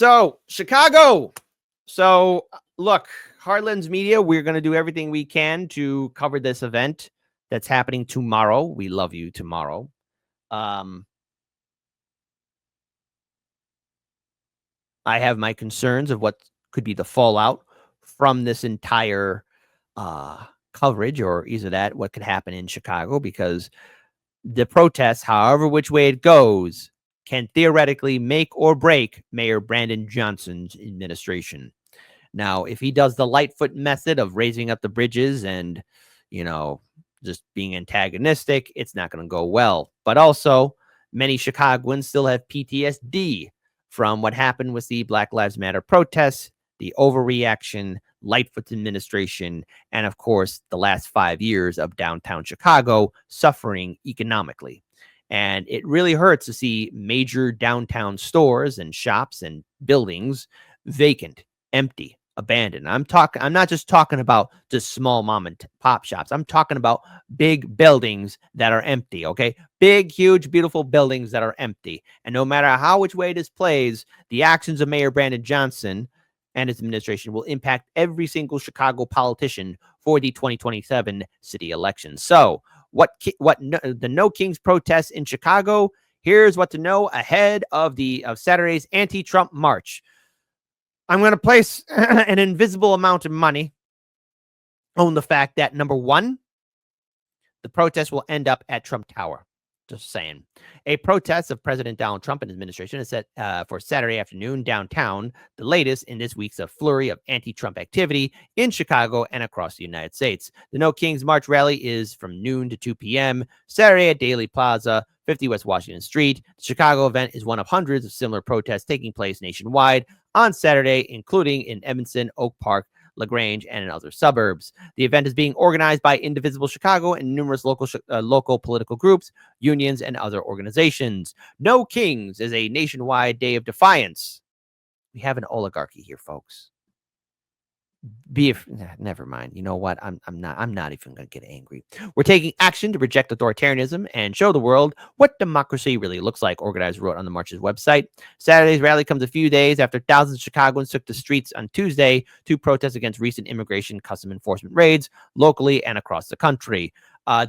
So, Chicago. So, look, Heartlands Media, we're going to do everything we can to cover this event that's happening tomorrow. We love you tomorrow. I have my concerns of what could be the fallout from this entire coverage, or either that, what could happen in Chicago, because the protests, however which way it goes, can theoretically make or break Mayor Brandon Johnson's administration. Now, if he does the Lightfoot method of raising up the bridges and, just being antagonistic, it's not going to go well. But also, many Chicagoans still have PTSD from what happened with the Black Lives Matter protests, the overreaction, Lightfoot's administration, and of course, the last 5 years of downtown Chicago suffering economically. And it really hurts to see major downtown stores and shops and buildings vacant, empty, abandoned. I'm not just talking about just small mom and pop shops. I'm talking about big buildings that are empty, okay? Big, huge, beautiful buildings that are empty. And no matter which way this plays, the actions of Mayor Brandon Johnson and his administration will impact every single Chicago politician for the 2027 city elections. So, the No Kings protests in Chicago? Here's what to know ahead of Saturday's anti-Trump march. I'm going to place an invisible amount of money on the fact that, number one, the protest will end up at Trump Tower. Just saying. A protest of President Donald Trump and his administration is set for Saturday afternoon downtown, the latest in this week's flurry of anti-Trump activity in Chicago and across the United States. The No Kings March rally is from noon to 2 p.m. Saturday at Daly Plaza, 50 West Washington Street. The Chicago event is one of hundreds of similar protests taking place nationwide on Saturday, including in Edmondson, Oak Park, LaGrange, and in other suburbs. The event is being organized by Indivisible Chicago and numerous local political groups, unions, and other organizations. No Kings is a nationwide day of defiance. We have an oligarchy here, folks. Never mind. You know what? I'm not even gonna get angry. We're taking action to reject authoritarianism and show the world what democracy really looks like, organizers wrote on the march's website. Saturday's rally comes a few days after thousands of Chicagoans took the streets on Tuesday to protest against recent immigration custom enforcement raids locally and across the country.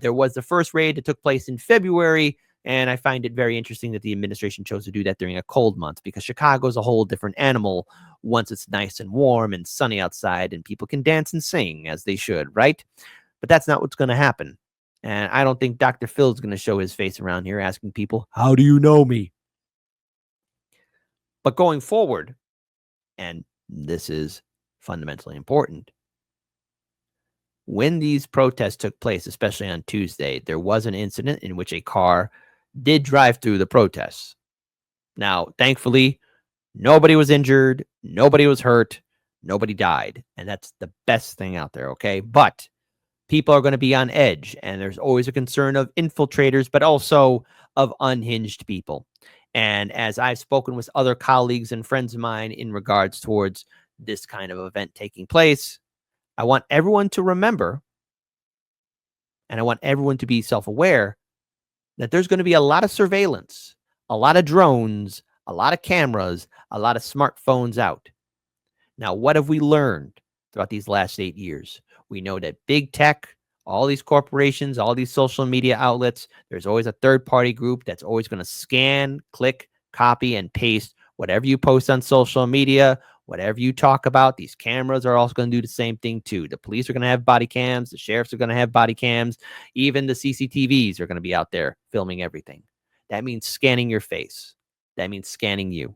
There was the first raid that took place in February, and I find it very interesting that the administration chose to do that during a cold month, because Chicago is a whole different animal once it's nice and warm and sunny outside and people can dance and sing as they should, right? But that's not what's going to happen. And I don't think Dr. Phil's going to show his face around here asking people, how do you know me? But going forward, and this is fundamentally important, when these protests took place, especially on Tuesday, there was an incident in which a car did drive through the protests. Now, thankfully, nobody was injured, nobody was hurt, nobody died. And that's the best thing out there, okay? But people are going to be on edge, and there's always a concern of infiltrators, but also of unhinged people. And as I've spoken with other colleagues and friends of mine in regards towards this kind of event taking place, I want everyone to remember, and I want everyone to be self-aware, that there's going to be a lot of surveillance, a lot of drones, a lot of cameras, a lot of smartphones out. Now, what have we learned throughout these last 8 years? We know that big tech, all these corporations, all these social media outlets, there's always a third-party group that's always going to scan, click, copy, and paste whatever you post on social media, whatever you talk about. These cameras are also going to do the same thing too. The police are going to have body cams. The sheriffs are going to have body cams. Even the CCTVs are going to be out there filming everything. That means scanning your face. That means scanning you.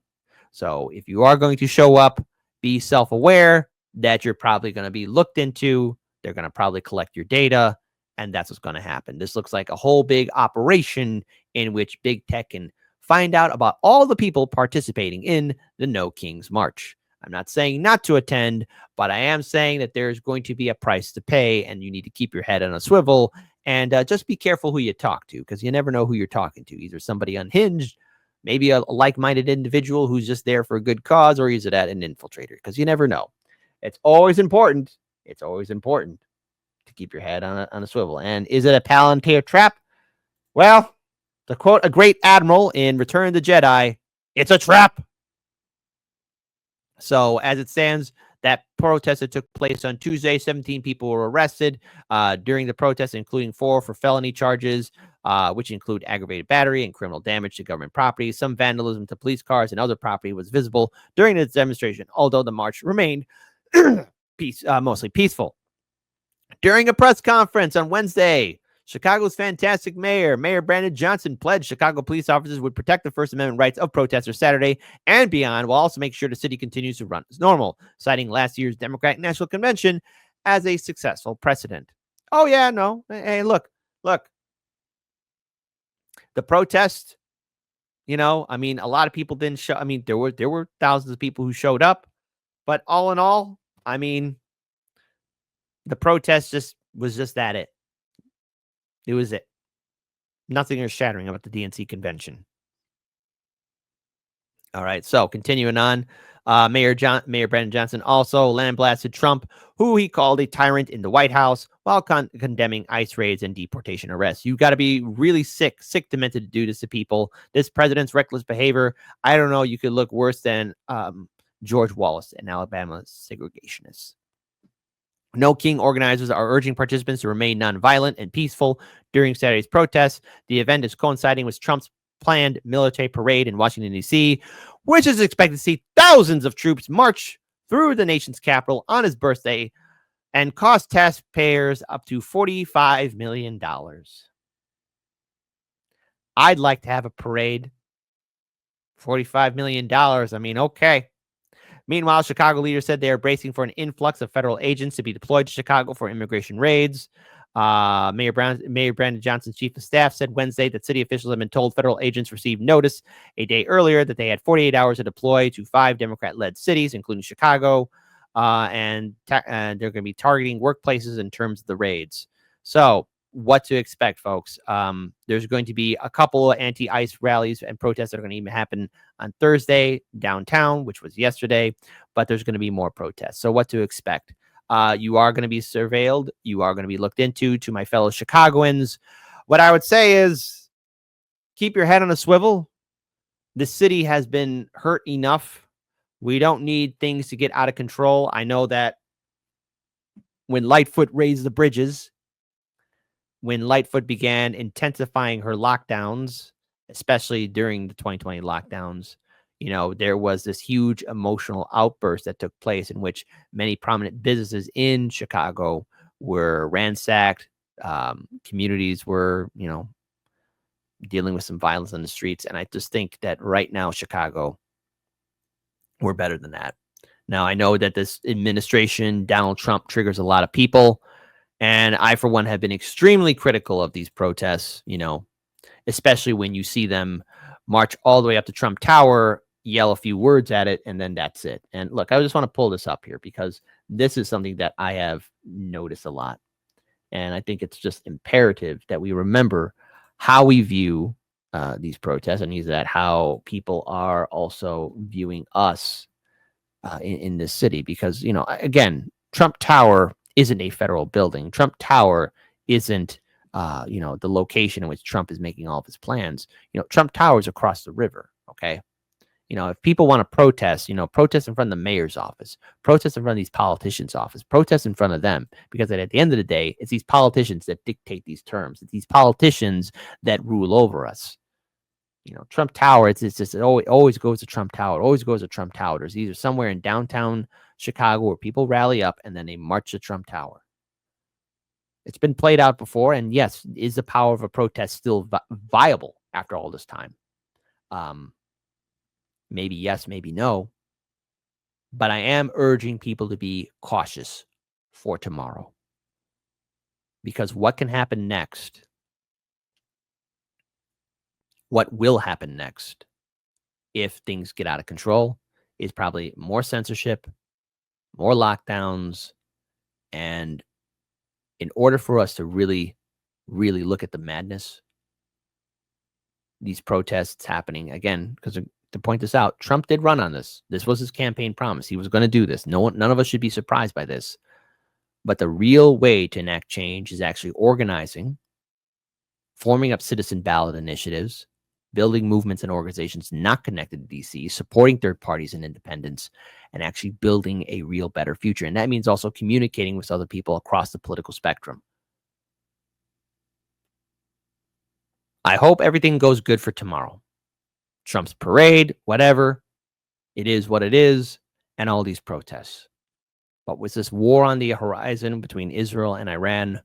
So if you are going to show up, be self-aware that you're probably going to be looked into. They're going to probably collect your data, and that's what's going to happen. This looks like a whole big operation in which big tech can find out about all the people participating in the No Kings March. I'm not saying not to attend, but I am saying that there's going to be a price to pay, and you need to keep your head on a swivel, and just be careful who you talk to, because you never know who you're talking to. Either somebody unhinged, maybe a like-minded individual who's just there for a good cause, or is it an infiltrator? Because you never know. It's always important. It's always important to keep your head on a swivel. And is it a Palantir trap? Well, to quote a great admiral in Return of the Jedi, it's a trap. So as it stands, that protest that took place on Tuesday, 17 people were arrested during the protest, including 4 for felony charges, which include aggravated battery and criminal damage to government property. Some vandalism to police cars and other property was visible during the demonstration, although the march remained mostly peaceful. During a press conference on Wednesday, Chicago's fantastic Mayor Brandon Johnson, pledged Chicago police officers would protect the First Amendment rights of protesters Saturday and beyond, while also make sure the city continues to run as normal, citing last year's Democratic National Convention as a successful precedent. Oh, yeah, no. Hey, look. The protest, I mean, a lot of people didn't show. I mean, there were thousands of people who showed up, but all in all, I mean, the protest was just that it. It was it. Nothing earth shattering about the DNC convention. All right. So continuing on, Mayor Brandon Johnson also lambasted Trump, who he called a tyrant in the White House, while condemning ICE raids and deportation arrests. You got to be really sick demented to do this to people. This president's reckless behavior. I don't know. You could look worse than George Wallace and Alabama's segregationists. No King organizers are urging participants to remain nonviolent and peaceful during Saturday's protests. The event is coinciding with Trump's planned military parade in Washington, D.C., which is expected to see thousands of troops march through the nation's capital on his birthday and cost taxpayers up to $45 million. I'd like to have a parade. $45 million. I mean, okay. Meanwhile, Chicago leaders said they are bracing for an influx of federal agents to be deployed to Chicago for immigration raids. Mayor Brandon Johnson's chief of staff said Wednesday that city officials have been told federal agents received notice a day earlier that they had 48 hours to deploy to 5 Democrat-led cities, including Chicago, and they're going to be targeting workplaces in terms of the raids. So what to expect, folks. There's going to be a couple of anti-ICE rallies and protests that are going to even happen on Thursday downtown, which was yesterday, but there's going to be more protests. So what to expect? You are going to be surveilled. You are going to be looked into. To my fellow Chicagoans, what I would say is keep your head on a swivel. The city has been hurt enough. We don't need things to get out of control. I know that when Lightfoot raised the bridges, when Lightfoot began intensifying her lockdowns, especially during the 2020 lockdowns, there was this huge emotional outburst that took place in which many prominent businesses in Chicago were ransacked. Communities were, dealing with some violence on the streets. And I just think that right now, Chicago, we're better than that. Now, I know that this administration, Donald Trump, triggers a lot of people. And I, for one, have been extremely critical of these protests, especially when you see them march all the way up to Trump Tower, yell a few words at it, and then that's it. And look, I just want to pull this up here because this is something that I have noticed a lot. And I think it's just imperative that we remember how we view these protests, and use that how people are also viewing us in this city. Because, again, Trump Tower isn't a federal building. Trump Tower isn't, the location in which Trump is making all of his plans. Trump Tower is across the river. Okay. If people want to protest, protest in front of the mayor's office, protest in front of these politicians' office, protest in front of them, because at the end of the day, it's these politicians that dictate these terms. It's these politicians that rule over us. Trump Tower, it always goes to Trump Tower. It always goes to Trump Tower. There's either somewhere in downtown Chicago where people rally up and then they march to Trump Tower. It's been played out before. And yes, is the power of a protest still viable after all this time? Maybe yes, maybe no. But I am urging people to be cautious for tomorrow. Because what can happen next? What will happen next if things get out of control is probably more censorship, more lockdowns. And in order for us to really, really look at the madness, these protests happening again, because to point this out, Trump did run on this. This was his campaign promise. He was going to do this. None of us should be surprised by this. But the real way to enact change is actually organizing, forming up citizen ballot initiatives, building movements and organizations not connected to DC, supporting third parties and independents, and actually building a real better future. And that means also communicating with other people across the political spectrum. I hope everything goes good for tomorrow. Trump's parade, whatever. It is what it is, and all these protests. But with this war on the horizon between Israel and Iran,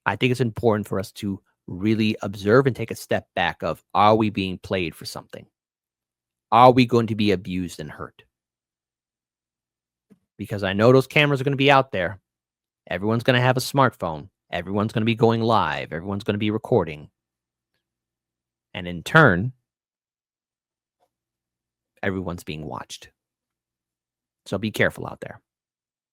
I think it's important for us to really observe and take a step back of, are we being played for something? Are we going to be abused and hurt? Because I know those cameras are going to be out there. Everyone's going to have a smartphone. Everyone's going to be going live. Everyone's going to be recording. And in turn, everyone's being watched. So be careful out there.